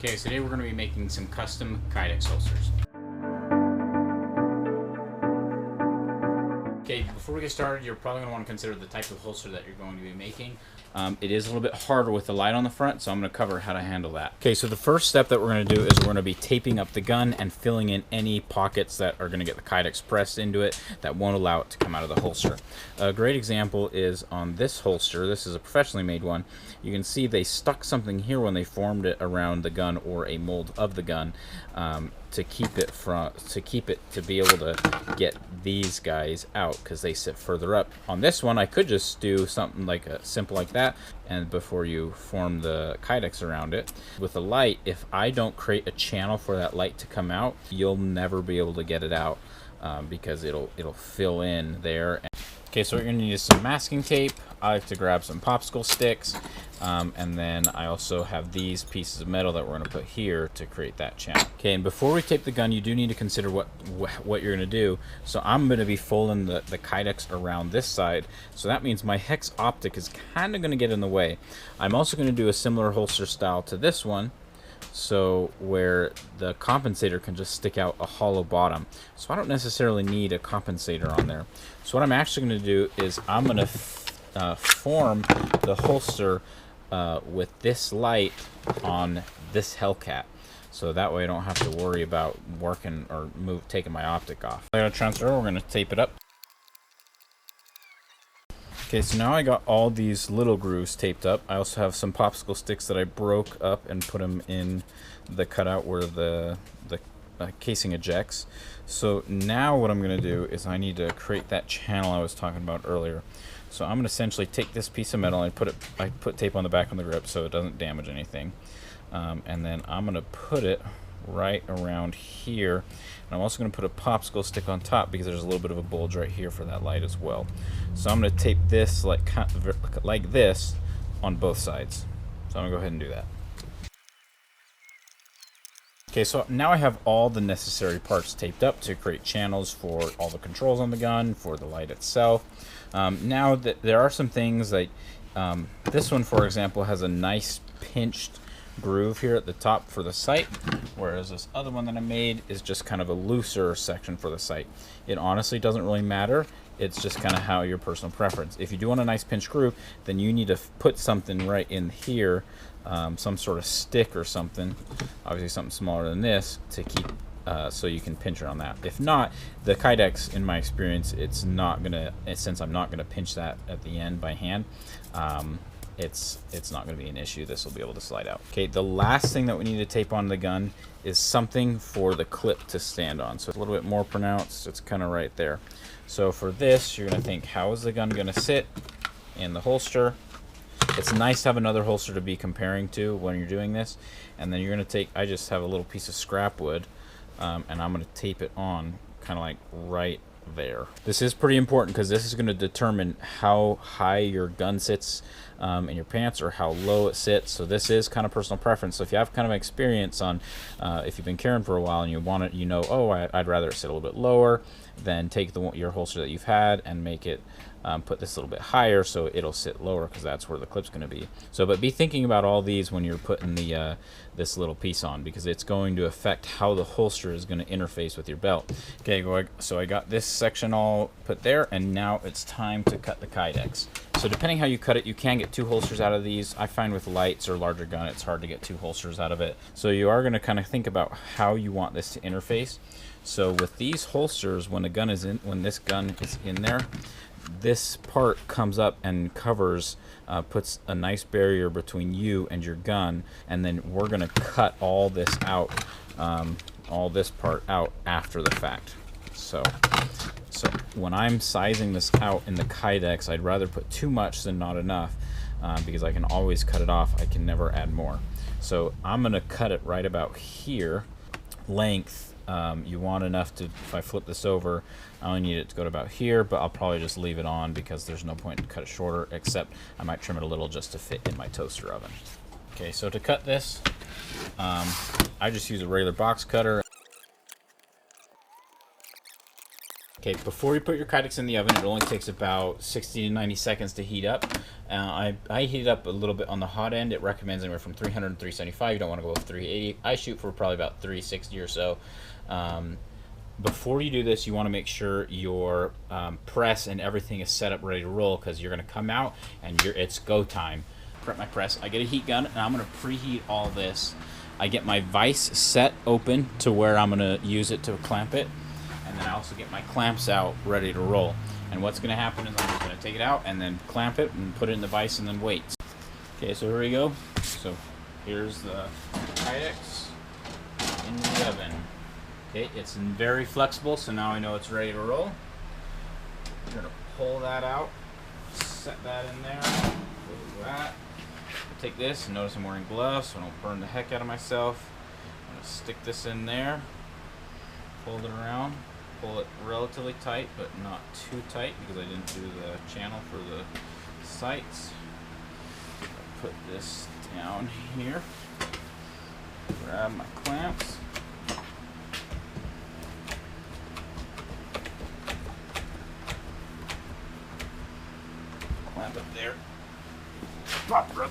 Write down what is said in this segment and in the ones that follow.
Okay, so today we're going to be making some custom Kydex holsters. Okay, before we get started, you're probably going to want to consider the type of holster that you're going to be making. It is a little bit harder with the light on the front, so I'm going to cover how to handle that. Okay, so the first step that we're going to do is we're going to be taping up the gun and filling in any pockets that are going to get the Kydex pressed into it that won't allow it to come out of the holster. A great example is on this holster. This is a professionally made one. You can see they stuck something here when they formed it around the gun or a mold of the gun to keep it to be able to get these guys out because they sit further up. On this one, I could just do something like a simple like that, and before you form the Kydex around it. With the light, if I don't create a channel for that light to come out, you'll never be able to get it out because it'll fill in there. Okay, so what you're going to need is some masking tape. I like to grab some popsicle sticks, and then I also have these pieces of metal that we're going to put here to create that channel. Okay, and before we tape the gun, you do need to consider what you're going to do. So I'm going to be folding the Kydex around this side, so that means my hex optic is kind of going to get in the way. I'm also going to do a similar holster style to this one, so where the compensator can just stick out a hollow bottom. So I don't necessarily need a compensator on there. So what I'm actually going to do is I'm going to form the holster with this light on this Hellcat. So that way I don't have to worry about working or taking my optic off. I'm going to transfer, we're going to tape it up. Okay, so now I got all these little grooves taped up. I also have some popsicle sticks that I broke up and put them in the cutout where the casing ejects. So now what I'm going to do is I need to create that channel I was talking about earlier. So I'm going to essentially take this piece of metal and I put tape on the back of the grip so it doesn't damage anything. And then I'm going to put it right around here. And I'm also going to put a popsicle stick on top because there's a little bit of a bulge right here for that light as well. So I'm going to tape this like this on both sides. So I'm going to go ahead and do that. Okay, so now I have all the necessary parts taped up to create channels for all the controls on the gun, for the light itself. Now there are some things like this one, for example, has a nice pinched groove here at the top for the sight, whereas this other one that I made is just kind of a looser section for the sight. It honestly doesn't really matter. It's just kind of how your personal preference. If you do want a nice pinch groove, then you need to put something right in here, some sort of stick or something, obviously something smaller than this, to keep so you can pinch it on that. If not, the Kydex, in my experience, it's not gonna, since I'm not gonna pinch that at the end by hand, it's not going to be an issue. This will be able to slide out. Okay, the last thing that we need to tape on the gun is something for the clip to stand on. So it's a little bit more pronounced. It's kind of right there. So for this, you're going to think, how is the gun going to sit in the holster? It's nice to have another holster to be comparing to when you're doing this. And then you're going to take, I just have a little piece of scrap wood, and I'm going to tape it on kind of like right there. This is pretty important because this is going to determine how high your gun sits in your pants or how low it sits. So this is kind of personal preference. So if you have kind of experience on if you've been carrying for a while and you want it, oh, I'd rather it sit a little bit lower, then take your holster that you've had and make it put this a little bit higher so it'll sit lower because that's where the clip's going to be. So but be thinking about all these when you're putting the this little piece on, because it's going to affect how the holster is going to interface with your belt. Okay, so I got this section all put there, and now it's time to cut the Kydex. So depending how you cut it, you can get two holsters out of these. I find with lights or larger gun, it's hard to get two holsters out of it. So you are going to kind of think about how you want this to interface. So with these holsters, when this gun is in there, this part comes up and covers, puts a nice barrier between you and your gun, and then we're going to cut all this out, all this part out after the fact. So when I'm sizing this out in the Kydex, I'd rather put too much than not enough, because I can always cut it off. I can never add more. So I'm going to cut it right about here, length. You want enough to, if I flip this over, I only need it to go to about here, but I'll probably just leave it on because there's no point to cut it shorter, except I might trim it a little just to fit in my toaster oven. Okay, so to cut this, I just use a regular box cutter. Okay, before you put your Kydex in the oven, it only takes about 60 to 90 seconds to heat up. I heat it up a little bit on the hot end. It recommends anywhere from 300 and 375. You don't want to go with 380. I shoot for probably about 360 or so. Before you do this, you want to make sure your press and everything is set up ready to roll, because you're going to come out and it's go time. Prep my press. I get a heat gun, and I'm going to preheat all this. I get my vise set open to where I'm going to use it to clamp it. And then I also get my clamps out ready to roll. And what's going to happen is I'm just going to take it out and then clamp it and put it in the vise and then wait. Okay, so here we go. So here's the Kydex in the oven. Okay, it's very flexible, so now I know it's ready to roll. I'm going to pull that out, set that in there, close that. Take this, and notice I'm wearing gloves so I don't burn the heck out of myself. I'm going to stick this in there, fold it around. Pull it relatively tight, but not too tight, because I didn't do the channel for the sights. Put this down here. Grab my clamps. Clamp it there. Pop it.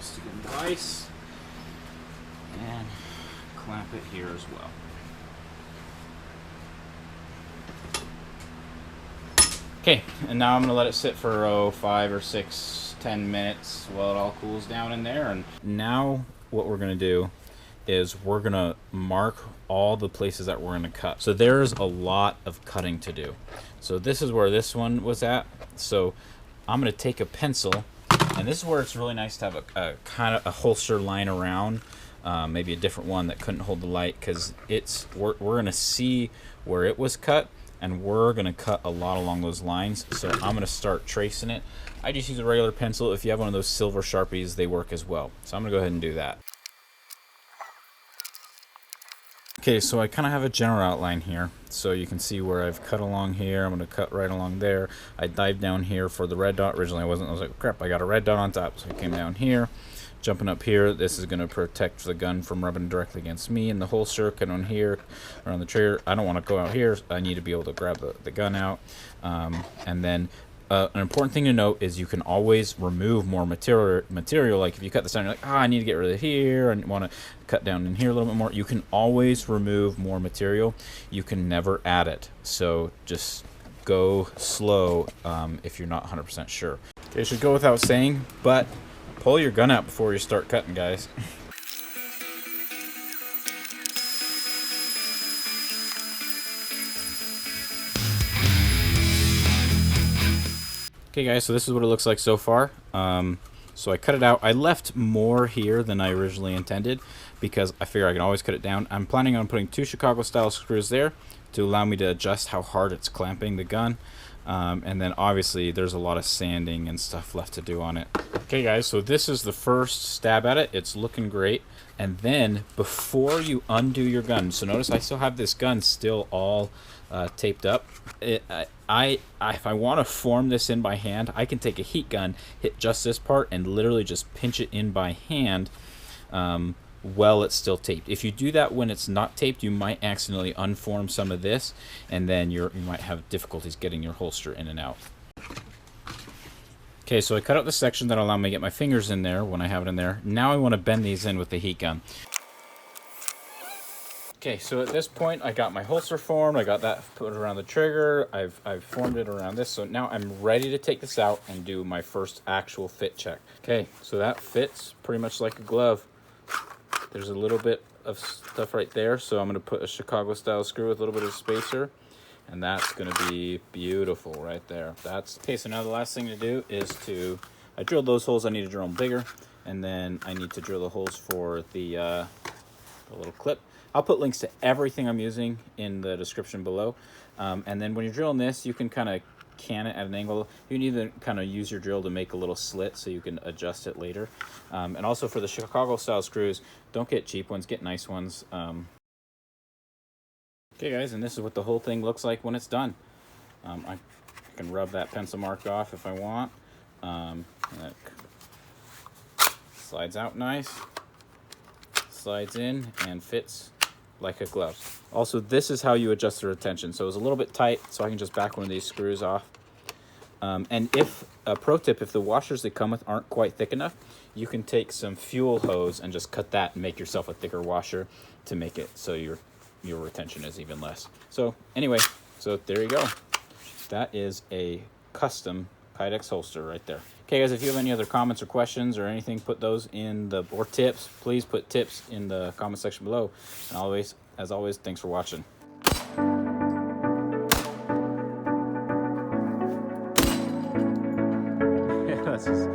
Stick it in the vise. And clamp it here as well. Okay, and now I'm going to let it sit for 5 or 6, 10 minutes while it all cools down in there. And now what we're going to do is we're going to mark all the places that we're going to cut. So there's a lot of cutting to do. So this is where this one was at. So I'm going to take a pencil, and this is where it's really nice to have a kind of a holster line around. Maybe a different one that couldn't hold the light, because we're going to see where it was cut, and we're going to cut a lot along those lines. So I'm going to start tracing it. I just use a regular pencil. If you have one of those silver Sharpies, they work as well. So I'm going to go ahead and do that. Okay, so I kind of have a general outline here, so you can see where I've cut along here. I'm going to cut right along there. I dived down here for the red dot. Originally I was like, crap, I got a red dot on top, so I came down here. Jumping up here, this is going to protect the gun from rubbing directly against me in the holster. Cut on here, around the trigger. I don't want to go out here. I need to be able to grab the gun out. And then an important thing to note is you can always remove more material. Like if you cut this down, you're like, I need to get rid of here. I want to cut down in here a little bit more. You can always remove more material. You can never add it. So just go slow if you're not 100% sure. Okay, it should go without saying, but pull your gun out before you start cutting, guys. Okay guys, so this is what it looks like so far. So I cut it out. I left more here than I originally intended, because I figure I can always cut it down. I'm planning on putting 2 Chicago style screws there to allow me to adjust how hard it's clamping the gun. And then obviously there's a lot of sanding and stuff left to do on it. Okay guys, so this is the first stab at it. It's looking great. And then before you undo your gun, so notice I still have this gun still all taped up. If I want to form this in by hand, I can take a heat gun, hit just this part, and literally just pinch it in by hand while it's still taped. If you do that when it's not taped, you might accidentally unform some of this, and then you might have difficulties getting your holster in and out. Okay, so I cut out the section that allow me to get my fingers in there when I have it in there. Now I want to bend these in with the heat gun. Okay, so at this point I got my holster formed. I got that put around the trigger. I've formed it around this. So now I'm ready to take this out and do my first actual fit check. Okay, so that fits pretty much like a glove. There's a little bit of stuff right there, so I'm going to put a Chicago style screw with a little bit of spacer, and that's going to be beautiful right there. Okay, so now the last thing to do is I drilled those holes. I need to drill them bigger, and then I need to drill the holes for the little clip. I'll put links to everything I'm using in the description below. And then when you're drilling this, you can kind of can it at an angle. You need to kind of use your drill to make a little slit so you can adjust it later. And also for the Chicago style screws, don't get cheap ones, get nice ones. Okay guys, and this is what the whole thing looks like when it's done. I can rub that pencil mark off if I want. That slides out nice, slides in and fits like a glove. Also, this is how you adjust the retention. So it was a little bit tight, so I can just back one of these screws off. And if, a pro tip, if the washers they come with aren't quite thick enough, you can take some fuel hose and just cut that and make yourself a thicker washer to make it so your retention is even less. So anyway, so there you go. That is a custom Kydex holster right there. Okay guys, if you have any other comments or questions or anything, put those in the, or tips, please put tips in the comment section below. And always, as always, thanks for watching. That's just